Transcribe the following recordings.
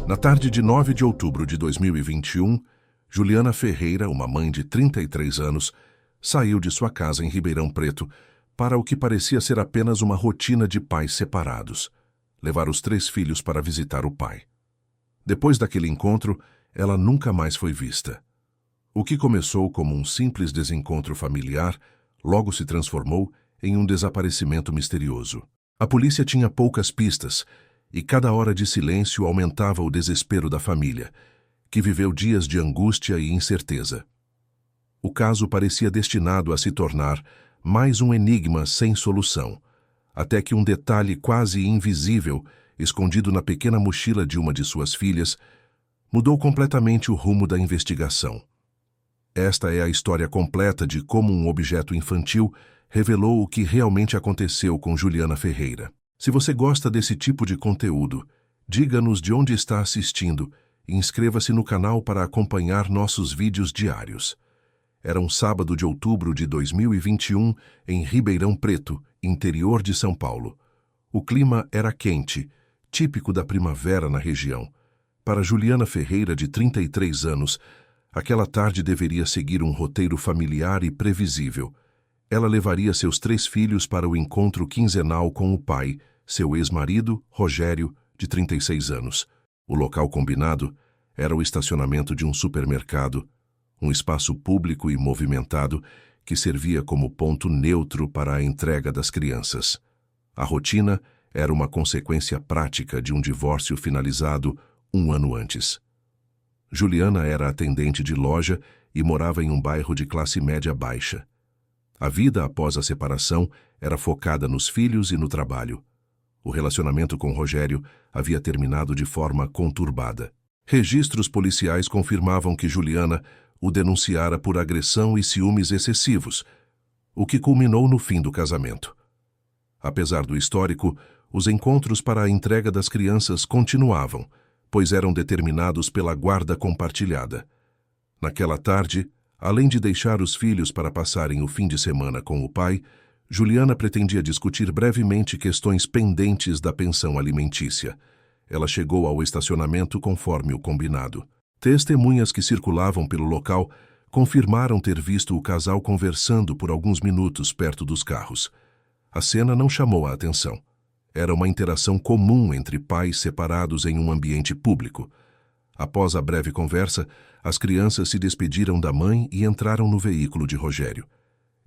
Na tarde de 9 de outubro de 2021, Juliana Ferreira, uma mãe de 33 anos, saiu de sua casa em Ribeirão Preto para o que parecia ser apenas uma rotina de pais separados: levar os 3 filhos para visitar o pai. Depois daquele encontro, ela nunca mais foi vista. O que começou como um simples desencontro familiar, logo se transformou em um desaparecimento misterioso. A polícia tinha poucas pistas, e cada hora de silêncio aumentava o desespero da família, que viveu dias de angústia e incerteza. O caso parecia destinado a se tornar mais um enigma sem solução, até que um detalhe quase invisível, escondido na pequena mochila de uma de suas filhas, mudou completamente o rumo da investigação. Esta é a história completa de como um objeto infantil revelou o que realmente aconteceu com Juliana Ferreira. Se você gosta desse tipo de conteúdo, diga-nos de onde está assistindo e inscreva-se no canal para acompanhar nossos vídeos diários. Era um sábado de outubro de 2021 em Ribeirão Preto, interior de São Paulo. O clima era quente, típico da primavera na região. Para Juliana Ferreira, de 33 anos, aquela tarde deveria seguir um roteiro familiar e previsível. Ela levaria seus 3 filhos para o encontro quinzenal com o pai, seu ex-marido, Rogério, de 36 anos. O local combinado era o estacionamento de um supermercado, um espaço público e movimentado que servia como ponto neutro para a entrega das crianças. A rotina era uma consequência prática de um divórcio finalizado 1 ano antes. Juliana era atendente de loja e morava em um bairro de classe média baixa. A vida após a separação era focada nos filhos e no trabalho. O relacionamento com Rogério havia terminado de forma conturbada. Registros policiais confirmavam que Juliana o denunciara por agressão e ciúmes excessivos, o que culminou no fim do casamento. Apesar do histórico, os encontros para a entrega das crianças continuavam, pois eram determinados pela guarda compartilhada. Naquela tarde, além de deixar os filhos para passarem o fim de semana com o pai, Juliana pretendia discutir brevemente questões pendentes da pensão alimentícia. Ela chegou ao estacionamento conforme o combinado. Testemunhas que circulavam pelo local confirmaram ter visto o casal conversando por alguns minutos perto dos carros. A cena não chamou a atenção. Era uma interação comum entre pais separados em um ambiente público. Após a breve conversa, as crianças se despediram da mãe e entraram no veículo de Rogério.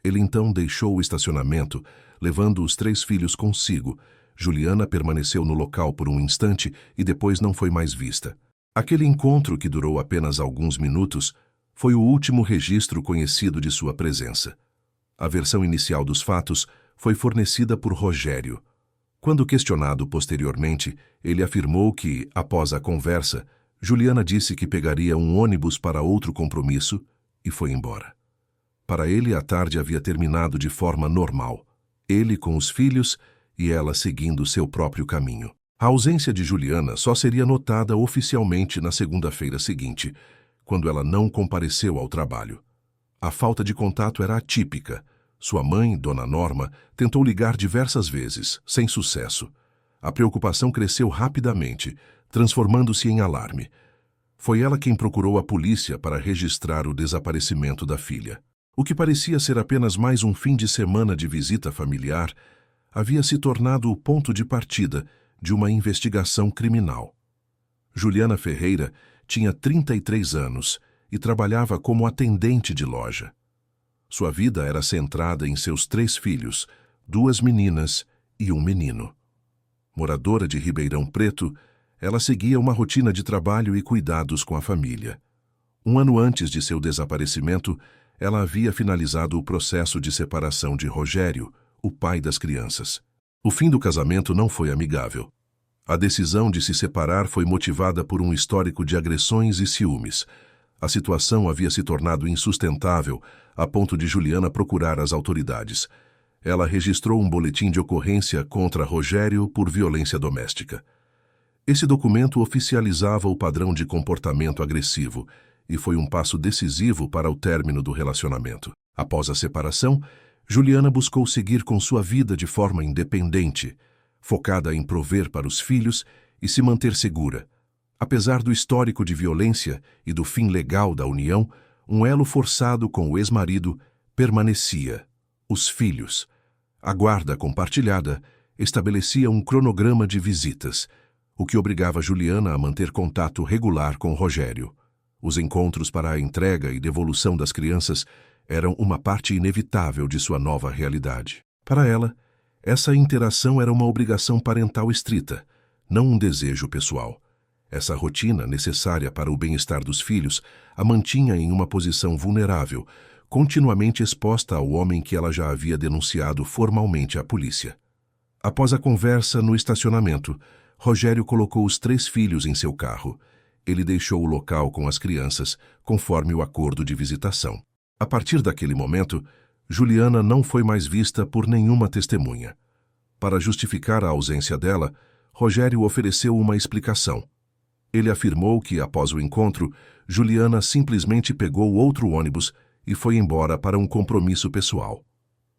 Ele então deixou o estacionamento, levando os 3 filhos consigo. Juliana permaneceu no local por um instante e depois não foi mais vista. Aquele encontro, que durou apenas alguns minutos, foi o último registro conhecido de sua presença. A versão inicial dos fatos foi fornecida por Rogério. Quando questionado posteriormente, ele afirmou que, após a conversa, Juliana disse que pegaria um ônibus para outro compromisso e foi embora. Para ele, a tarde havia terminado de forma normal, ele com os filhos e ela seguindo seu próprio caminho. A ausência de Juliana só seria notada oficialmente na segunda-feira seguinte, quando ela não compareceu ao trabalho. A falta de contato era atípica. Sua mãe, Dona Norma, tentou ligar diversas vezes, sem sucesso. A preocupação cresceu rapidamente, transformando-se em alarme. Foi ela quem procurou a polícia para registrar o desaparecimento da filha. O que parecia ser apenas mais um fim de semana de visita familiar havia se tornado o ponto de partida de uma investigação criminal. Juliana Ferreira tinha 33 anos e trabalhava como atendente de loja. Sua vida era centrada em seus 3 filhos, 2 meninas e um menino. Moradora de Ribeirão Preto, ela seguia uma rotina de trabalho e cuidados com a família. 1 ano antes de seu desaparecimento, ela havia finalizado o processo de separação de Rogério, o pai das crianças. O fim do casamento não foi amigável. A decisão de se separar foi motivada por um histórico de agressões e ciúmes. A situação havia se tornado insustentável a ponto de Juliana procurar as autoridades. Ela registrou um boletim de ocorrência contra Rogério por violência doméstica. Esse documento oficializava o padrão de comportamento agressivo e foi um passo decisivo para o término do relacionamento. Após a separação, Juliana buscou seguir com sua vida de forma independente, focada em prover para os filhos e se manter segura. Apesar do histórico de violência e do fim legal da união, um elo forçado com o ex-marido permanecia: os filhos. A guarda compartilhada estabelecia um cronograma de visitas, o que obrigava Juliana a manter contato regular com Rogério. Os encontros para a entrega e devolução das crianças eram uma parte inevitável de sua nova realidade. Para ela, essa interação era uma obrigação parental estrita, não um desejo pessoal. Essa rotina, necessária para o bem-estar dos filhos, a mantinha em uma posição vulnerável, continuamente exposta ao homem que ela já havia denunciado formalmente à polícia. Após a conversa no estacionamento, Rogério colocou os 3 filhos em seu carro. Ele deixou o local com as crianças, conforme o acordo de visitação. A partir daquele momento, Juliana não foi mais vista por nenhuma testemunha. Para justificar a ausência dela, Rogério ofereceu uma explicação. Ele afirmou que, após o encontro, Juliana simplesmente pegou outro ônibus e foi embora para um compromisso pessoal.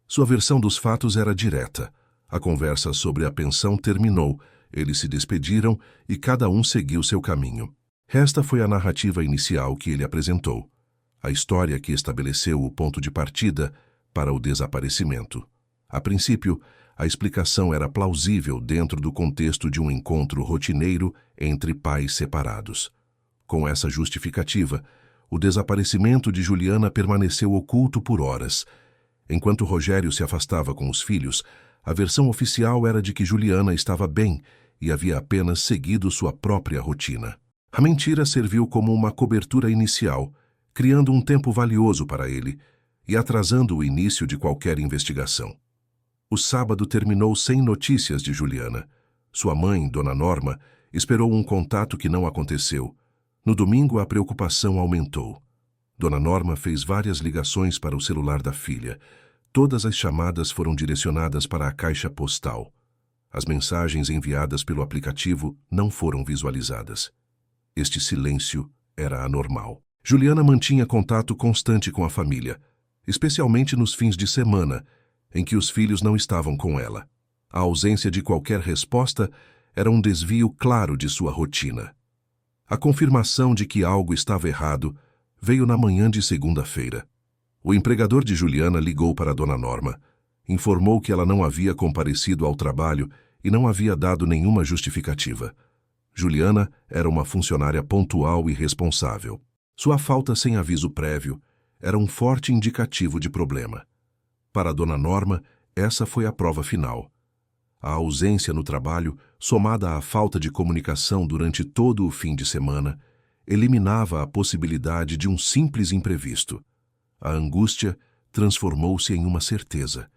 Sua versão dos fatos era direta. A conversa sobre a pensão terminou, eles se despediram e cada um seguiu seu caminho. Esta foi a narrativa inicial que ele apresentou, a história que estabeleceu o ponto de partida para o desaparecimento. A princípio, a explicação era plausível dentro do contexto de um encontro rotineiro entre pais separados. Com essa justificativa, o desaparecimento de Juliana permaneceu oculto por horas. Enquanto Rogério se afastava com os filhos, a versão oficial era de que Juliana estava bem e havia apenas seguido sua própria rotina. A mentira serviu como uma cobertura inicial, criando um tempo valioso para ele e atrasando o início de qualquer investigação. O sábado terminou sem notícias de Juliana. Sua mãe, Dona Norma, esperou um contato que não aconteceu. No domingo, a preocupação aumentou. Dona Norma fez várias ligações para o celular da filha. Todas as chamadas foram direcionadas para a caixa postal. As mensagens enviadas pelo aplicativo não foram visualizadas. Este silêncio era anormal. Juliana mantinha contato constante com a família, especialmente nos fins de semana, em que os filhos não estavam com ela. A ausência de qualquer resposta era um desvio claro de sua rotina. A confirmação de que algo estava errado veio na manhã de segunda-feira. O empregador de Juliana ligou para Dona Norma, informou que ela não havia comparecido ao trabalho e não havia dado nenhuma justificativa. Juliana era uma funcionária pontual e responsável. Sua falta sem aviso prévio era um forte indicativo de problema. Para Dona Norma, essa foi a prova final. A ausência no trabalho, somada à falta de comunicação durante todo o fim de semana, eliminava a possibilidade de um simples imprevisto. A angústia transformou-se em uma certeza.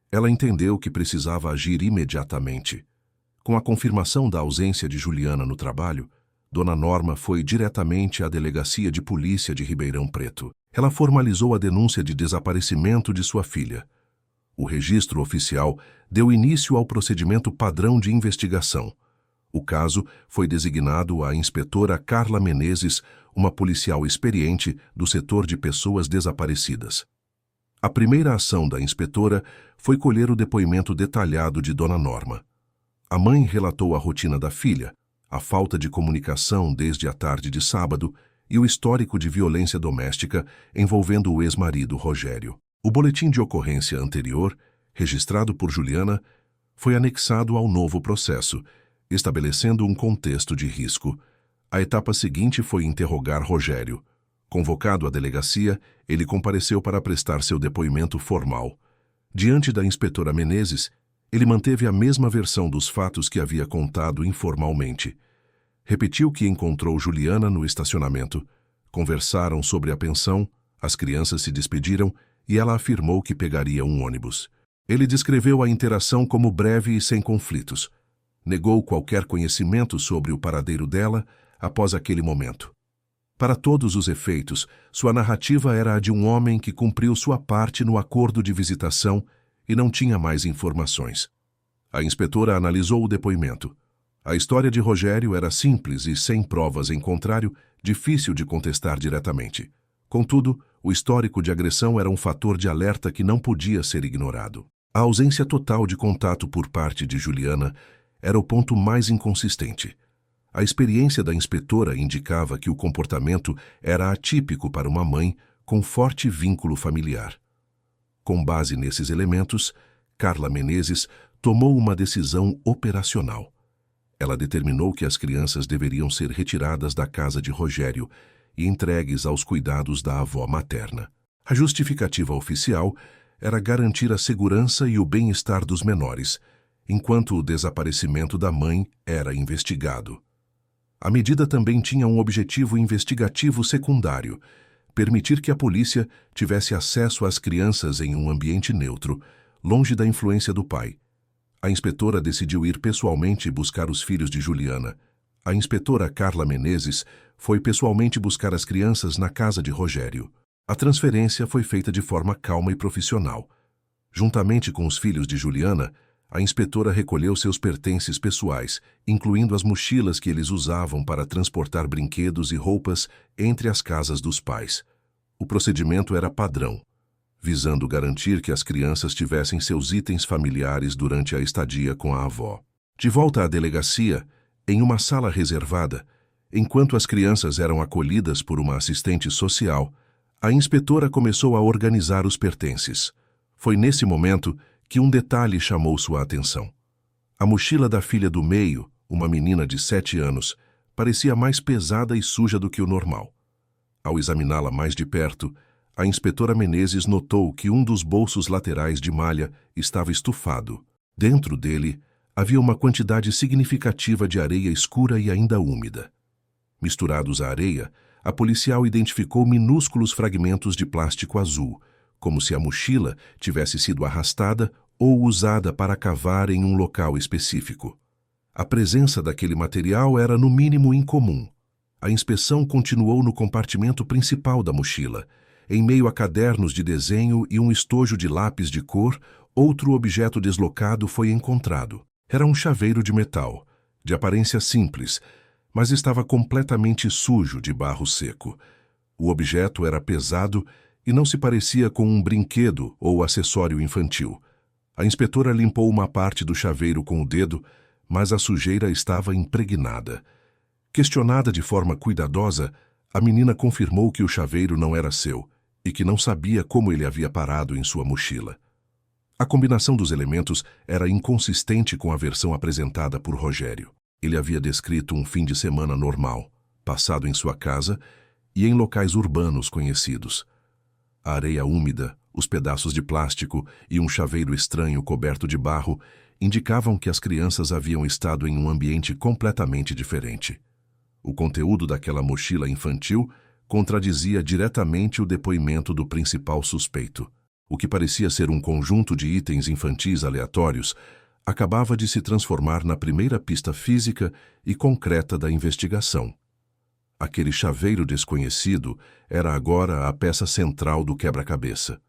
Ela entendeu que precisava agir imediatamente. Com a confirmação da ausência de Juliana no trabalho, Dona Norma foi diretamente à Delegacia de Polícia de Ribeirão Preto. Ela formalizou a denúncia de desaparecimento de sua filha. O registro oficial deu início ao procedimento padrão de investigação. O caso foi designado à inspetora Carla Menezes, uma policial experiente do setor de pessoas desaparecidas. A primeira ação da inspetora foi colher o depoimento detalhado de Dona Norma. A mãe relatou a rotina da filha, a falta de comunicação desde a tarde de sábado e o histórico de violência doméstica envolvendo o ex-marido Rogério. O boletim de ocorrência anterior, registrado por Juliana, foi anexado ao novo processo, estabelecendo um contexto de risco. A etapa seguinte foi interrogar Rogério. Convocado à delegacia, ele compareceu para prestar seu depoimento formal. Diante da inspetora Menezes, ele manteve a mesma versão dos fatos que havia contado informalmente. Repetiu que encontrou Juliana no estacionamento. Conversaram sobre a pensão, as crianças se despediram e ela afirmou que pegaria um ônibus. Ele descreveu a interação como breve e sem conflitos. Negou qualquer conhecimento sobre o paradeiro dela após aquele momento. Para todos os efeitos, sua narrativa era a de um homem que cumpriu sua parte no acordo de visitação e não tinha mais informações. A inspetora analisou o depoimento. A história de Rogério era simples e, sem provas em contrário, difícil de contestar diretamente. Contudo, o histórico de agressão era um fator de alerta que não podia ser ignorado. A ausência total de contato por parte de Juliana era o ponto mais inconsistente. A experiência da inspetora indicava que o comportamento era atípico para uma mãe com forte vínculo familiar. Com base nesses elementos, Carla Menezes tomou uma decisão operacional. Ela determinou que as crianças deveriam ser retiradas da casa de Rogério e entregues aos cuidados da avó materna. A justificativa oficial era garantir a segurança e o bem-estar dos menores, enquanto o desaparecimento da mãe era investigado. A medida também tinha um objetivo investigativo secundário: permitir que a polícia tivesse acesso às crianças em um ambiente neutro, longe da influência do pai. A inspetora decidiu ir pessoalmente buscar os filhos de Juliana. A inspetora Carla Menezes foi pessoalmente buscar as crianças na casa de Rogério. A transferência foi feita de forma calma e profissional. Juntamente com os filhos de Juliana, a inspetora recolheu seus pertences pessoais, incluindo as mochilas que eles usavam para transportar brinquedos e roupas entre as casas dos pais. O procedimento era padrão, visando garantir que as crianças tivessem seus itens familiares durante a estadia com a avó. De volta à delegacia, em uma sala reservada, enquanto as crianças eram acolhidas por uma assistente social, a inspetora começou a organizar os pertences. Foi nesse momento que um detalhe chamou sua atenção. A mochila da filha do meio, uma menina de 7 anos, parecia mais pesada e suja do que o normal. Ao examiná-la mais de perto, a inspetora Menezes notou que um dos bolsos laterais de malha estava estufado. Dentro dele, havia uma quantidade significativa de areia escura e ainda úmida. Misturados à areia, a policial identificou minúsculos fragmentos de plástico azul, como se a mochila tivesse sido arrastada ou usada para cavar em um local específico. A presença daquele material era no mínimo incomum. A inspeção continuou no compartimento principal da mochila. Em meio a cadernos de desenho e um estojo de lápis de cor, outro objeto deslocado foi encontrado. Era um chaveiro de metal, de aparência simples, mas estava completamente sujo de barro seco. O objeto era pesado e não se parecia com um brinquedo ou acessório infantil. A inspetora limpou uma parte do chaveiro com o dedo, mas a sujeira estava impregnada. Questionada de forma cuidadosa, a menina confirmou que o chaveiro não era seu e que não sabia como ele havia parado em sua mochila. A combinação dos elementos era inconsistente com a versão apresentada por Rogério. Ele havia descrito um fim de semana normal, passado em sua casa e em locais urbanos conhecidos. A areia úmida, os pedaços de plástico e um chaveiro estranho coberto de barro indicavam que as crianças haviam estado em um ambiente completamente diferente. O conteúdo daquela mochila infantil contradizia diretamente o depoimento do principal suspeito. O que parecia ser um conjunto de itens infantis aleatórios acabava de se transformar na primeira pista física e concreta da investigação. Aquele chaveiro desconhecido era agora a peça central do quebra-cabeça.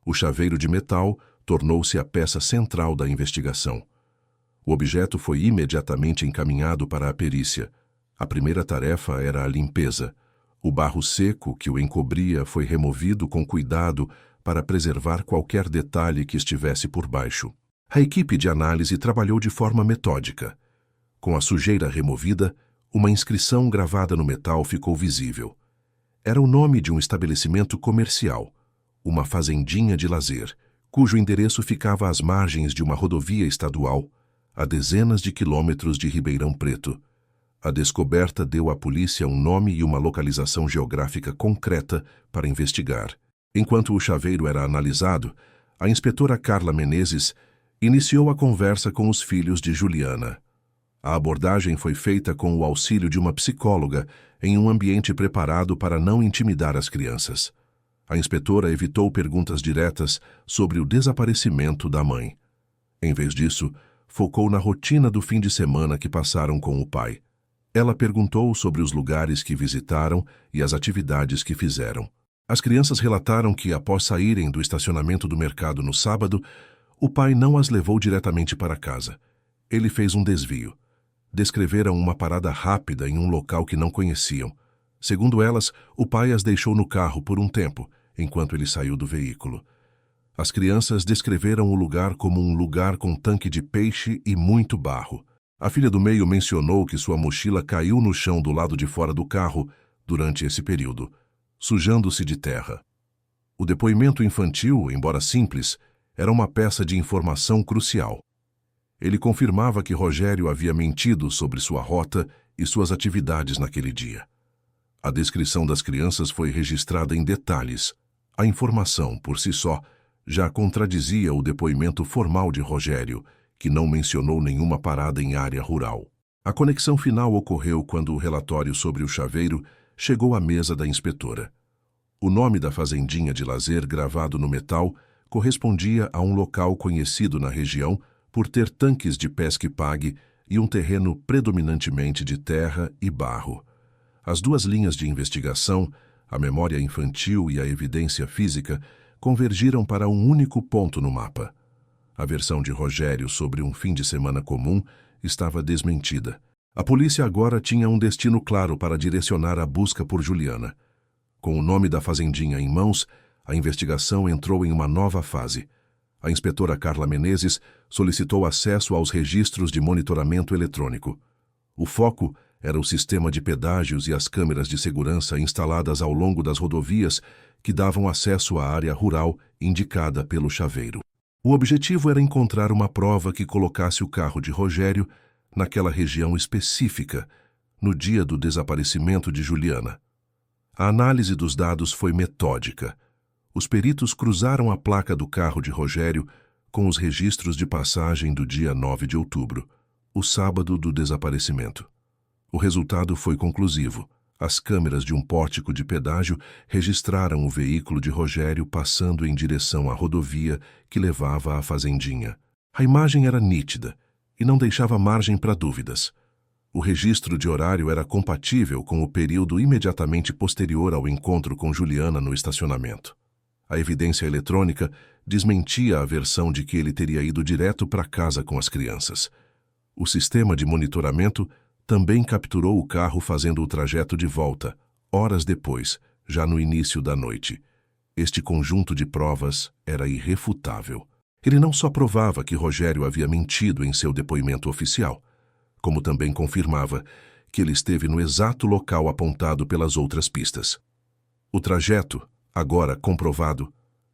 O chaveiro de metal tornou-se a peça central da investigação. O objeto foi imediatamente encaminhado para a perícia. A primeira tarefa era a limpeza. O barro seco que o encobria foi removido com cuidado para preservar qualquer detalhe que estivesse por baixo. A equipe de análise trabalhou de forma metódica. Com a sujeira removida, uma inscrição gravada no metal ficou visível. Era o nome de um estabelecimento comercial, uma fazendinha de lazer, cujo endereço ficava às margens de uma rodovia estadual, a dezenas de quilômetros de Ribeirão Preto. A descoberta deu à polícia um nome e uma localização geográfica concreta para investigar. Enquanto o chaveiro era analisado, a inspetora Carla Menezes iniciou a conversa com os filhos de Juliana. A abordagem foi feita com o auxílio de uma psicóloga em um ambiente preparado para não intimidar as crianças. A inspetora evitou perguntas diretas sobre o desaparecimento da mãe. Em vez disso, focou na rotina do fim de semana que passaram com o pai. Ela perguntou sobre os lugares que visitaram e as atividades que fizeram. As crianças relataram que, após saírem do estacionamento do mercado no sábado, o pai não as levou diretamente para casa. Ele fez um desvio. Descreveram uma parada rápida em um local que não conheciam. Segundo elas, o pai as deixou no carro por um tempo, enquanto ele saiu do veículo. As crianças descreveram o lugar como um lugar com tanque de peixe e muito barro. A filha do meio mencionou que sua mochila caiu no chão do lado de fora do carro durante esse período, sujando-se de terra. O depoimento infantil, embora simples, era uma peça de informação crucial. Ele confirmava que Rogério havia mentido sobre sua rota e suas atividades naquele dia. A descrição das crianças foi registrada em detalhes. A informação, por si só, já contradizia o depoimento formal de Rogério, que não mencionou nenhuma parada em área rural. A conexão final ocorreu quando o relatório sobre o chaveiro chegou à mesa da inspetora. O nome da fazendinha de lazer gravado no metal correspondia a um local conhecido na região por ter tanques de pesca e pague e um terreno predominantemente de terra e barro. As duas linhas de investigação, a memória infantil e a evidência física, convergiram para um único ponto no mapa. A versão de Rogério sobre um fim de semana comum estava desmentida. A polícia agora tinha um destino claro para direcionar a busca por Juliana. Com o nome da fazendinha em mãos, a investigação entrou em uma nova fase. A inspetora Carla Menezes solicitou acesso aos registros de monitoramento eletrônico. O foco era o sistema de pedágios e as câmeras de segurança instaladas ao longo das rodovias que davam acesso à área rural indicada pelo chaveiro. O objetivo era encontrar uma prova que colocasse o carro de Rogério naquela região específica, no dia do desaparecimento de Juliana. A análise dos dados foi metódica. Os peritos cruzaram a placa do carro de Rogério com os registros de passagem do dia 9 de outubro, o sábado do desaparecimento. O resultado foi conclusivo. As câmeras de um pórtico de pedágio registraram o veículo de Rogério passando em direção à rodovia que levava à fazendinha. A imagem era nítida e não deixava margem para dúvidas. O registro de horário era compatível com o período imediatamente posterior ao encontro com Juliana no estacionamento. A evidência eletrônica desmentia a versão de que ele teria ido direto para casa com as crianças. O sistema de monitoramento também capturou o carro fazendo o trajeto de volta, horas depois, já no início da noite. Este conjunto de provas era irrefutável. Ele não só provava que Rogério havia mentido em seu depoimento oficial, como também confirmava que ele esteve no exato local apontado pelas outras pistas. O trajeto, agora comprovado,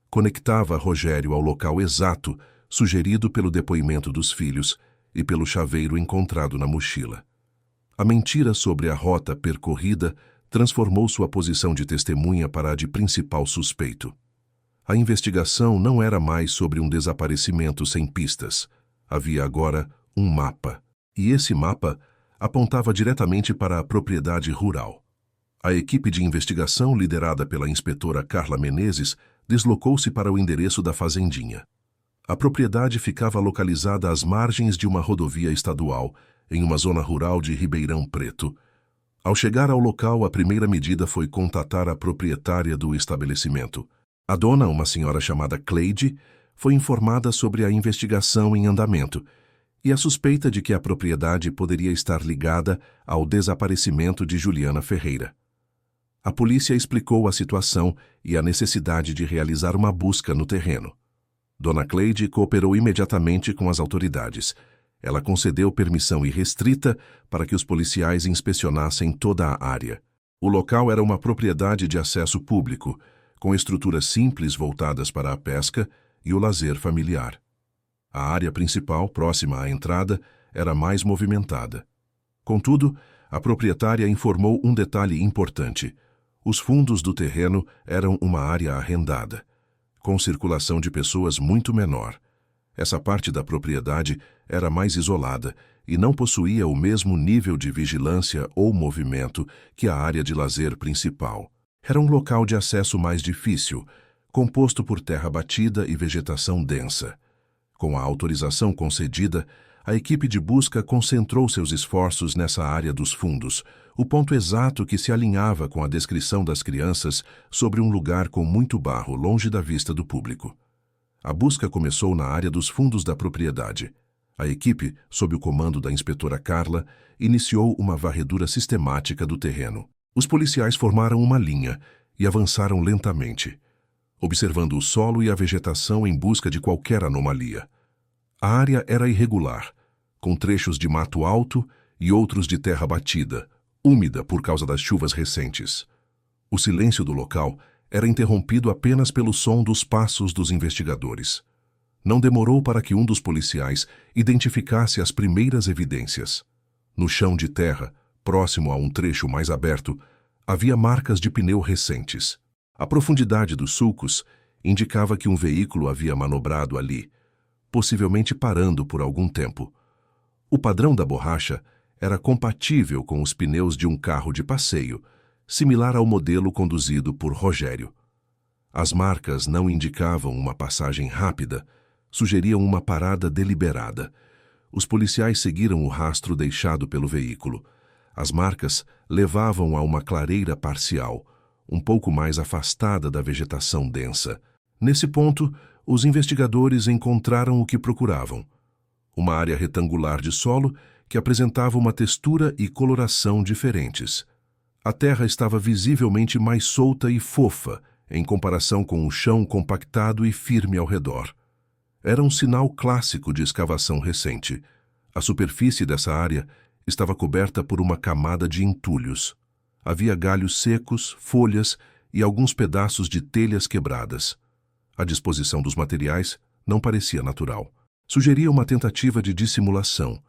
conectava Rogério ao local exato sugerido pelo depoimento dos filhos e pelo chaveiro encontrado na mochila. A mentira sobre a rota percorrida transformou sua posição de testemunha para a de principal suspeito. A investigação não era mais sobre um desaparecimento sem pistas. Havia agora um mapa, e esse mapa apontava diretamente para a propriedade rural. A equipe de investigação, liderada pela inspetora Carla Menezes, deslocou-se para o endereço da fazendinha. A propriedade ficava localizada às margens de uma rodovia estadual, em uma zona rural de Ribeirão Preto. Ao chegar ao local, a primeira medida foi contatar a proprietária do estabelecimento. A dona, uma senhora chamada Cleide, foi informada sobre a investigação em andamento e a suspeita de que a propriedade poderia estar ligada ao desaparecimento de Juliana Ferreira. A polícia explicou a situação e a necessidade de realizar uma busca no terreno. Dona Cleide cooperou imediatamente com as autoridades. Ela concedeu permissão irrestrita para que os policiais inspecionassem toda a área. O local era uma propriedade de acesso público, com estruturas simples voltadas para a pesca e o lazer familiar. A área principal, próxima à entrada, era mais movimentada. Contudo, a proprietária informou um detalhe importante. Os fundos do terreno eram uma área arrendada, com circulação de pessoas muito menor. Essa parte da propriedade era mais isolada e não possuía o mesmo nível de vigilância ou movimento que a área de lazer principal. Era um local de acesso mais difícil, composto por terra batida e vegetação densa. Com a autorização concedida, a equipe de busca concentrou seus esforços nessa área dos fundos, o ponto exato que se alinhava com a descrição das crianças sobre um lugar com muito barro longe da vista do público. A busca começou na área dos fundos da propriedade. A equipe, sob o comando da inspetora Carla, iniciou uma varredura sistemática do terreno. Os policiais formaram uma linha e avançaram lentamente, observando o solo e a vegetação em busca de qualquer anomalia. A área era irregular, com trechos de mato alto e outros de terra batida, úmida por causa das chuvas recentes. O silêncio do local era interrompido apenas pelo som dos passos dos investigadores. Não demorou para que um dos policiais identificasse as primeiras evidências. No chão de terra, próximo a um trecho mais aberto, havia marcas de pneu recentes. A profundidade dos sulcos indicava que um veículo havia manobrado ali, possivelmente parando por algum tempo. O padrão da borracha era compatível com os pneus de um carro de passeio, similar ao modelo conduzido por Rogério. As marcas não indicavam uma passagem rápida, sugeriam uma parada deliberada. Os policiais seguiram o rastro deixado pelo veículo. As marcas levavam a uma clareira parcial, um pouco mais afastada da vegetação densa. Nesse ponto, os investigadores encontraram o que procuravam: uma área retangular de solo que apresentava uma textura e coloração diferentes. A terra estava visivelmente mais solta e fofa em comparação com o chão compactado e firme ao redor. Era um sinal clássico de escavação recente. A superfície dessa área estava coberta por uma camada de entulhos. Havia galhos secos, folhas e alguns pedaços de telhas quebradas. A disposição dos materiais não parecia natural. Sugeria uma tentativa de dissimulação,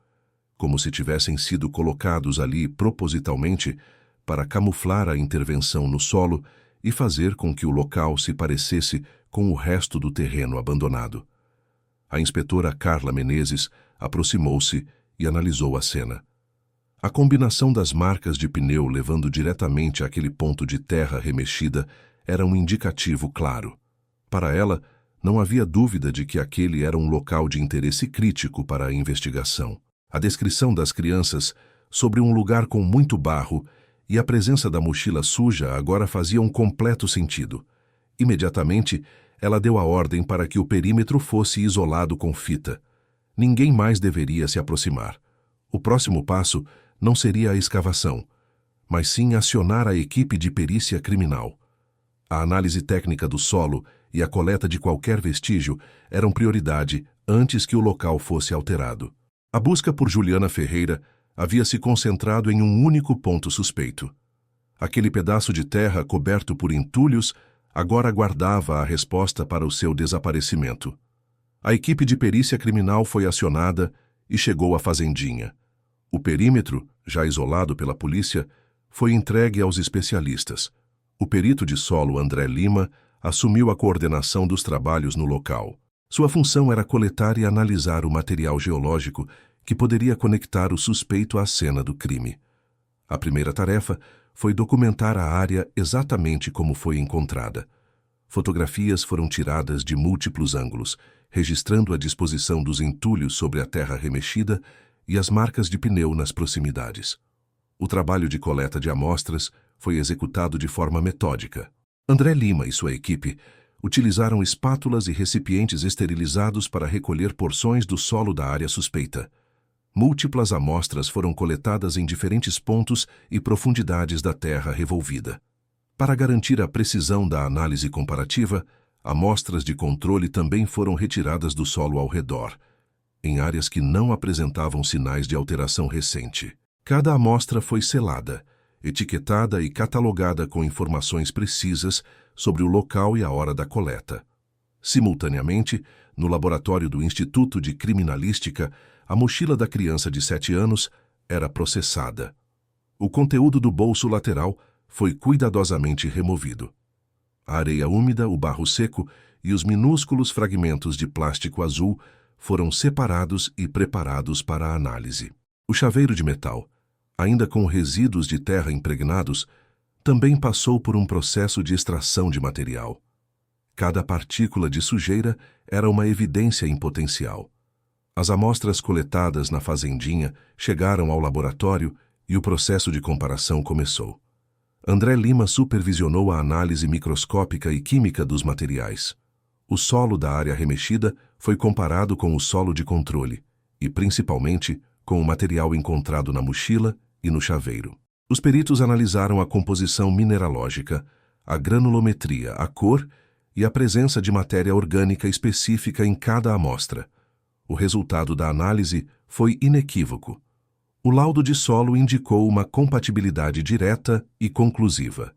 como se tivessem sido colocados ali propositalmente para camuflar a intervenção no solo e fazer com que o local se parecesse com o resto do terreno abandonado. A inspetora Carla Menezes aproximou-se e analisou a cena. A combinação das marcas de pneu levando diretamente àquele ponto de terra remexida era um indicativo claro. Para ela, não havia dúvida de que aquele era um local de interesse crítico para a investigação. A descrição das crianças sobre um lugar com muito barro e a presença da mochila suja agora faziam completo sentido. Imediatamente, ela deu a ordem para que o perímetro fosse isolado com fita. Ninguém mais deveria se aproximar. O próximo passo não seria a escavação, mas sim acionar a equipe de perícia criminal. A análise técnica do solo e a coleta de qualquer vestígio eram prioridade antes que o local fosse alterado. A busca por Juliana Ferreira havia se concentrado em um único ponto suspeito. Aquele pedaço de terra coberto por entulhos agora aguardava a resposta para o seu desaparecimento. A equipe de perícia criminal foi acionada e chegou à fazendinha. O perímetro, já isolado pela polícia, foi entregue aos especialistas. O perito de solo André Lima assumiu a coordenação dos trabalhos no local. Sua função era coletar e analisar o material geológico que poderia conectar o suspeito à cena do crime. A primeira tarefa foi documentar a área exatamente como foi encontrada. Fotografias foram tiradas de múltiplos ângulos, registrando a disposição dos entulhos sobre a terra remexida e as marcas de pneu nas proximidades. O trabalho de coleta de amostras foi executado de forma metódica. André Lima e sua equipe utilizaram espátulas e recipientes esterilizados para recolher porções do solo da área suspeita. Múltiplas amostras foram coletadas em diferentes pontos e profundidades da terra revolvida. Para garantir a precisão da análise comparativa, amostras de controle também foram retiradas do solo ao redor, em áreas que não apresentavam sinais de alteração recente. Cada amostra foi selada, etiquetada e catalogada com informações precisas sobre o local e a hora da coleta. Simultaneamente, no laboratório do Instituto de Criminalística, a mochila da criança de 7 anos era processada. O conteúdo do bolso lateral foi cuidadosamente removido. A areia úmida, o barro seco e os minúsculos fragmentos de plástico azul foram separados e preparados para a análise. O chaveiro de metal, ainda com resíduos de terra impregnados, também passou por um processo de extração de material. Cada partícula de sujeira era uma evidência em potencial. As amostras coletadas na fazendinha chegaram ao laboratório e o processo de comparação começou. André Lima supervisionou a análise microscópica e química dos materiais. O solo da área remexida foi comparado com o solo de controle e, principalmente, com o material encontrado na mochila e no chaveiro. Os peritos analisaram a composição mineralógica, a granulometria, a cor e a presença de matéria orgânica específica em cada amostra. O resultado da análise foi inequívoco. O laudo de solo indicou uma compatibilidade direta e conclusiva.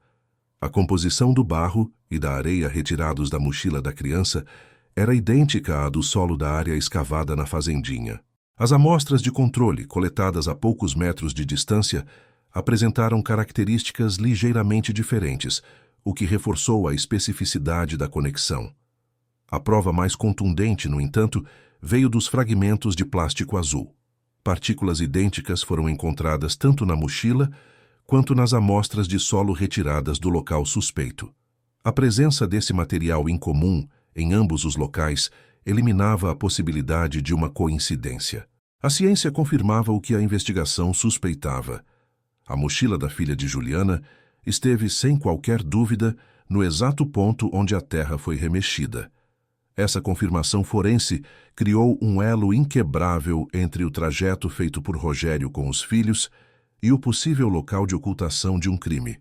A composição do barro e da areia retirados da mochila da criança era idêntica à do solo da área escavada na fazendinha. As amostras de controle, coletadas a poucos metros de distância, apresentaram características ligeiramente diferentes, o que reforçou a especificidade da conexão. A prova mais contundente, no entanto, veio dos fragmentos de plástico azul. Partículas idênticas foram encontradas tanto na mochila quanto nas amostras de solo retiradas do local suspeito. A presença desse material incomum em ambos os locais eliminava a possibilidade de uma coincidência. A ciência confirmava o que a investigação suspeitava. A mochila da filha de Juliana esteve, sem qualquer dúvida, no exato ponto onde a terra foi remexida. Essa confirmação forense criou um elo inquebrável entre o trajeto feito por Rogério com os filhos e o possível local de ocultação de um crime.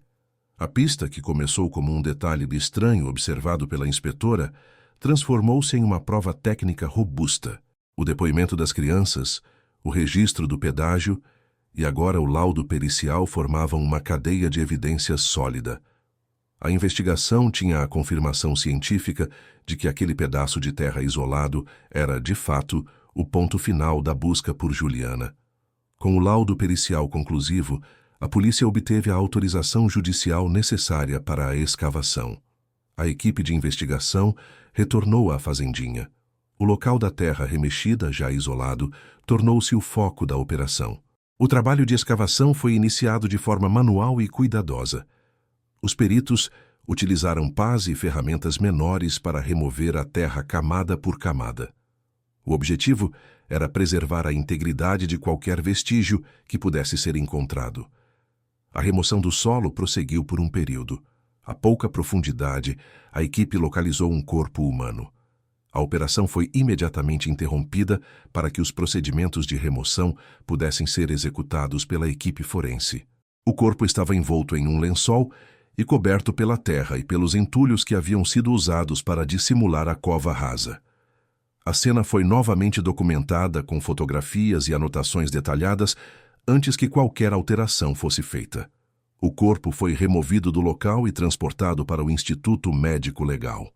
A pista, que começou como um detalhe estranho observado pela inspetora, transformou-se em uma prova técnica robusta. O depoimento das crianças, o registro do pedágio e agora o laudo pericial formavam uma cadeia de evidências sólida. A investigação tinha a confirmação científica de que aquele pedaço de terra isolado era, de fato, o ponto final da busca por Juliana. Com o laudo pericial conclusivo, a polícia obteve a autorização judicial necessária para a escavação. A equipe de investigação retornou à fazendinha. O local da terra remexida, já isolado, tornou-se o foco da operação. O trabalho de escavação foi iniciado de forma manual e cuidadosa. Os peritos utilizaram pás e ferramentas menores para remover a terra camada por camada. O objetivo era preservar a integridade de qualquer vestígio que pudesse ser encontrado. A remoção do solo prosseguiu por um período. A pouca profundidade, a equipe localizou um corpo humano. A operação foi imediatamente interrompida para que os procedimentos de remoção pudessem ser executados pela equipe forense. O corpo estava envolto em um lençol e coberto pela terra e pelos entulhos que haviam sido usados para dissimular a cova rasa. A cena foi novamente documentada com fotografias e anotações detalhadas antes que qualquer alteração fosse feita. O corpo foi removido do local e transportado para o Instituto Médico Legal.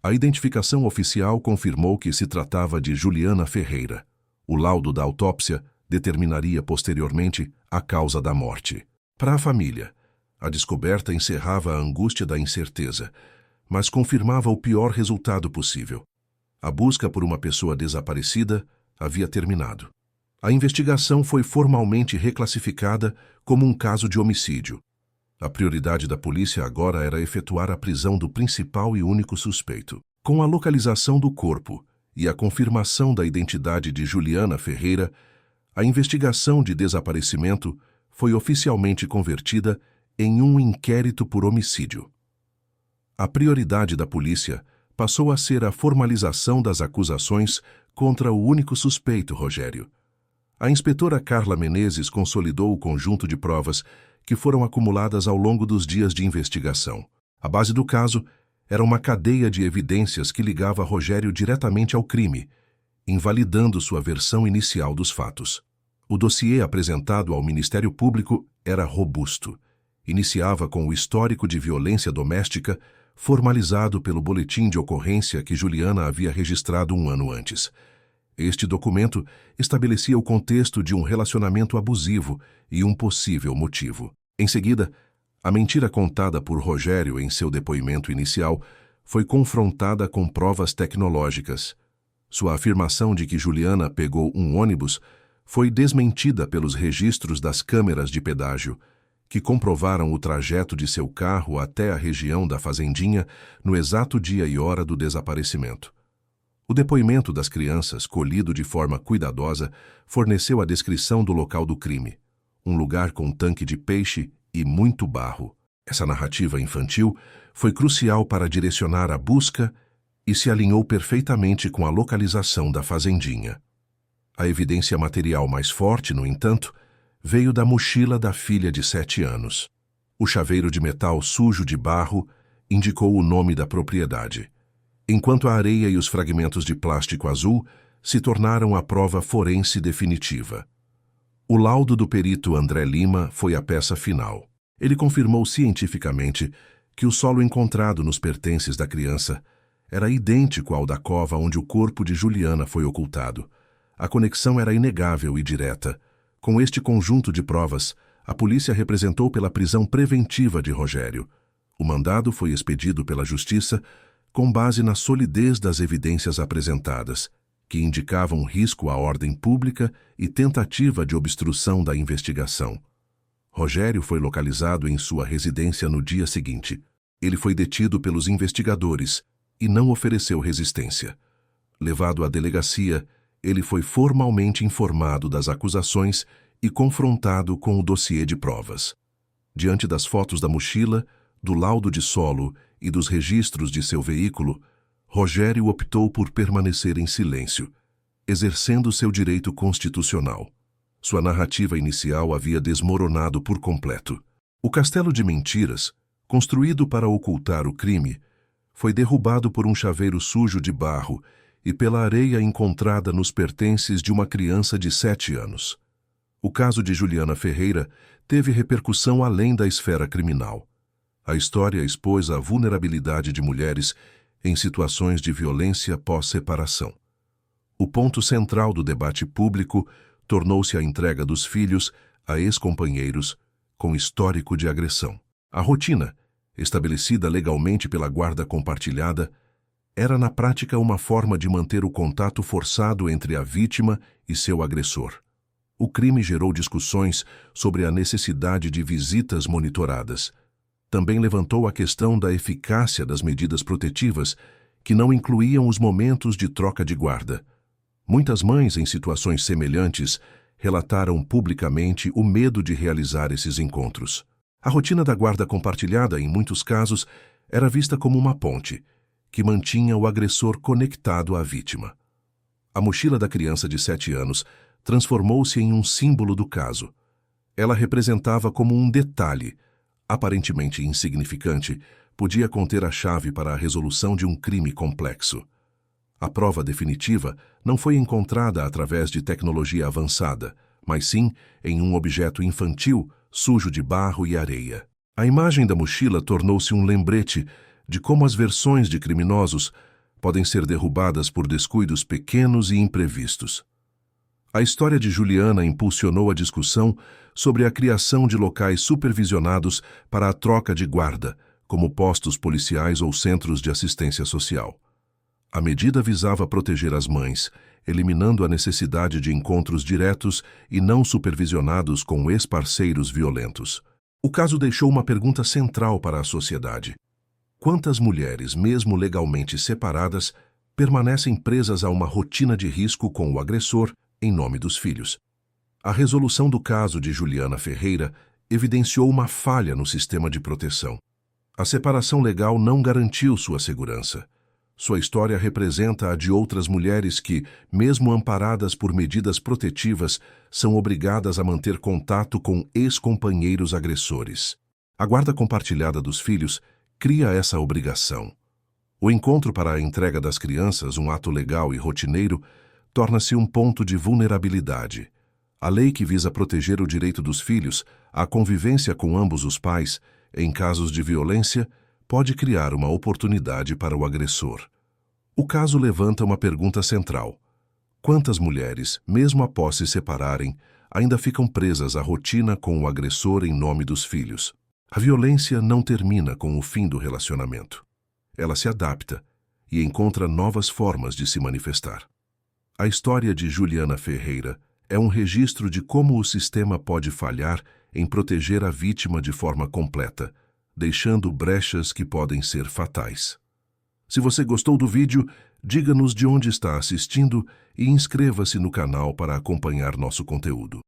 A identificação oficial confirmou que se tratava de Juliana Ferreira. O laudo da autópsia determinaria posteriormente a causa da morte. Para a família, a descoberta encerrava a angústia da incerteza, mas confirmava o pior resultado possível. A busca por uma pessoa desaparecida havia terminado. A investigação foi formalmente reclassificada como um caso de homicídio. A prioridade da polícia agora era efetuar a prisão do principal e único suspeito. Com a localização do corpo e a confirmação da identidade de Juliana Ferreira, a investigação de desaparecimento foi oficialmente convertida em um inquérito por homicídio. A prioridade da polícia passou a ser a formalização das acusações contra o único suspeito, Rogério. A inspetora Carla Menezes consolidou o conjunto de provas que foram acumuladas ao longo dos dias de investigação. A base do caso era uma cadeia de evidências que ligava Rogério diretamente ao crime, invalidando sua versão inicial dos fatos. O dossiê apresentado ao Ministério Público era robusto. Iniciava com o histórico de violência doméstica formalizado pelo boletim de ocorrência que Juliana havia registrado um ano antes. Este documento estabelecia o contexto de um relacionamento abusivo e um possível motivo. Em seguida, a mentira contada por Rogério em seu depoimento inicial foi confrontada com provas tecnológicas. Sua afirmação de que Juliana pegou um ônibus foi desmentida pelos registros das câmeras de pedágio, que comprovaram o trajeto de seu carro até a região da fazendinha no exato dia e hora do desaparecimento. O depoimento das crianças, colhido de forma cuidadosa, forneceu a descrição do local do crime, um lugar com tanque de peixe e muito barro. Essa narrativa infantil foi crucial para direcionar a busca e se alinhou perfeitamente com a localização da fazendinha. A evidência material mais forte, no entanto, veio da mochila da filha de 7 anos. O chaveiro de metal sujo de barro indicou o nome da propriedade, enquanto a areia e os fragmentos de plástico azul se tornaram a prova forense definitiva. O laudo do perito André Lima foi a peça final. Ele confirmou cientificamente que o solo encontrado nos pertences da criança era idêntico ao da cova onde o corpo de Juliana foi ocultado. A conexão era inegável e direta. Com este conjunto de provas, a polícia representou pela prisão preventiva de Rogério. O mandado foi expedido pela Justiça com base na solidez das evidências apresentadas, que indicavam risco à ordem pública e tentativa de obstrução da investigação. Rogério foi localizado em sua residência no dia seguinte. Ele foi detido pelos investigadores e não ofereceu resistência. Levado à delegacia, ele foi formalmente informado das acusações e confrontado com o dossiê de provas. Diante das fotos da mochila, do laudo de solo e dos registros de seu veículo, Rogério optou por permanecer em silêncio, exercendo seu direito constitucional. Sua narrativa inicial havia desmoronado por completo. O castelo de mentiras, construído para ocultar o crime, foi derrubado por um chaveiro sujo de barro e pela areia encontrada nos pertences de uma criança de 7 anos. O caso de Juliana Ferreira teve repercussão além da esfera criminal. A história expôs a vulnerabilidade de mulheres em situações de violência pós-separação. O ponto central do debate público tornou-se a entrega dos filhos a ex-companheiros com histórico de agressão. A rotina, estabelecida legalmente pela guarda compartilhada, era na prática uma forma de manter o contato forçado entre a vítima e seu agressor. O crime gerou discussões sobre a necessidade de visitas monitoradas. Também levantou a questão da eficácia das medidas protetivas, que não incluíam os momentos de troca de guarda. Muitas mães, em situações semelhantes, relataram publicamente o medo de realizar esses encontros. A rotina da guarda compartilhada, em muitos casos, era vista como uma ponte, que mantinha o agressor conectado à vítima. A mochila da criança de 7 anos transformou-se em um símbolo do caso. Ela representava como um detalhe, aparentemente insignificante, podia conter a chave para a resolução de um crime complexo. A prova definitiva não foi encontrada através de tecnologia avançada, mas sim em um objeto infantil, sujo de barro e areia. A imagem da mochila tornou-se um lembrete de como as versões de criminosos podem ser derrubadas por descuidos pequenos e imprevistos. A história de Juliana impulsionou a discussão sobre a criação de locais supervisionados para a troca de guarda, como postos policiais ou centros de assistência social. A medida visava proteger as mães, eliminando a necessidade de encontros diretos e não supervisionados com ex-parceiros violentos. O caso deixou uma pergunta central para a sociedade. Quantas mulheres, mesmo legalmente separadas, permanecem presas a uma rotina de risco com o agressor em nome dos filhos? A resolução do caso de Juliana Ferreira evidenciou uma falha no sistema de proteção. A separação legal não garantiu sua segurança. Sua história representa a de outras mulheres que, mesmo amparadas por medidas protetivas, são obrigadas a manter contato com ex-companheiros agressores. A guarda compartilhada dos filhos cria essa obrigação. O encontro para a entrega das crianças, um ato legal e rotineiro, torna-se um ponto de vulnerabilidade. A lei que visa proteger o direito dos filhos à convivência com ambos os pais, em casos de violência, pode criar uma oportunidade para o agressor. O caso levanta uma pergunta central. Quantas mulheres, mesmo após se separarem, ainda ficam presas à rotina com o agressor em nome dos filhos? A violência não termina com o fim do relacionamento. Ela se adapta e encontra novas formas de se manifestar. A história de Juliana Ferreira é um registro de como o sistema pode falhar em proteger a vítima de forma completa, deixando brechas que podem ser fatais. Se você gostou do vídeo, diga-nos de onde está assistindo e inscreva-se no canal para acompanhar nosso conteúdo.